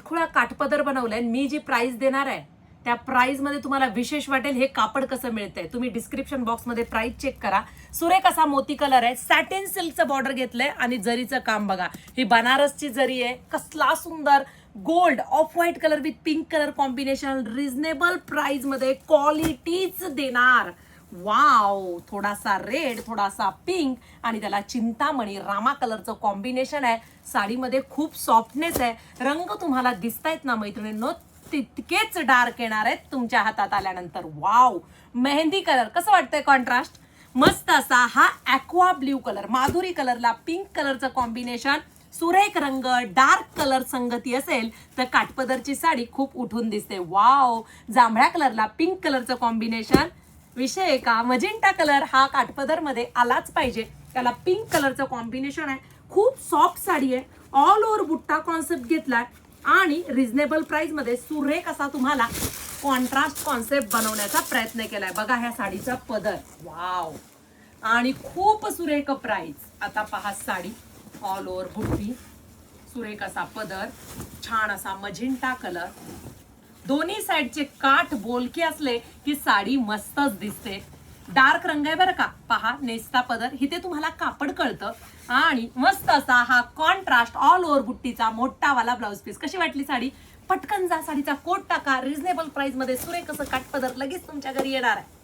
चुटकुळा काठपदर बनवलाय. मी जी प्राइस देणार आहे त्या प्राइस मध्ये तुम्हाला विशेष वाटेल हे कापड कसं मिळतंय. तुम्ही डिस्क्रिप्शन बॉक्स मध्ये प्राइस चेक करा. सुरेख असा मोती कलर आहे. सॅटिन सिल्कचं बॉर्डर घेतलंय आणि जरीचं काम बघा. ही बनारसची जरी आहे. कसला सुंदर gold off white colour with pink colour combination. Reasonable price मध्ये क्वालिटीच देणार. वाव, थोडासा रेड, थोडासा पिंक आणि त्याला चिंतामणी रामा कलरचं कॉम्बिनेशन आहे. साडीमध्ये खूप सॉफ्टनेस आहे. रंग तुम्हाला दिसतायत ना मैत्रिणींनो, तितकेच डार्क येणार आहेत तुमच्या हातात आल्यानंतर. वाव, मेहंदी कलर कसं वाटतंय कॉन्ट्रास्ट. मस्त असा हा ॲक्वा ब्ल्यू कलर, माधुरी कलरला पिंक कलरचं कॉम्बिनेशन. सुरेख रंग, डार्क कलर संगती असेल तर काठपदरची साडी खूप उठून दिसते. वाव, जांभळ्या कलरला पिंक कलरचं कॉम्बिनेशन. विषय आहे का, मजेंटा कलर हा काठपदर मध्ये आलाच पाहिजे. त्याला पिंक कलरचं कॉम्बिनेशन आहे. खूप सॉफ्ट साडी आहे. ऑल ओव्हर बुट्टा कॉन्सेप्ट घेतलाय आणि रिझनेबल प्राइस मध्ये सुरेख असा तुम्हाला कॉन्ट्रास्ट कॉन्सेप्ट बनवण्याचा प्रयत्न केलाय. बघा ह्या साडीचा पदर, वाव, आणि खूप सुरेख प्राइस. आता पहा साडी, ऑल ओव्हर बुट्टी, सुरेख असा पदर, छान असा मजेंटा कलर. दोन्ही साइडचे काठ बोलके असले की साडी मस्तच दिसते. डार्क रंग आहे बरं का. पहा नेसता पदर, इथे तुम्हाला कापड कळतं आणि मस्त असा हा कॉन्ट्रास्ट ऑल ओव्हर बुट्टीचा मोठा वाला ब्लाउज पीस. कशी वाटली साडी. पटकन जा साडीचा कोट टाका. रिझनेबल प्राइस मध्ये सुरेख असं काठपदर लगेच तुमच्या घरी येणार आहे.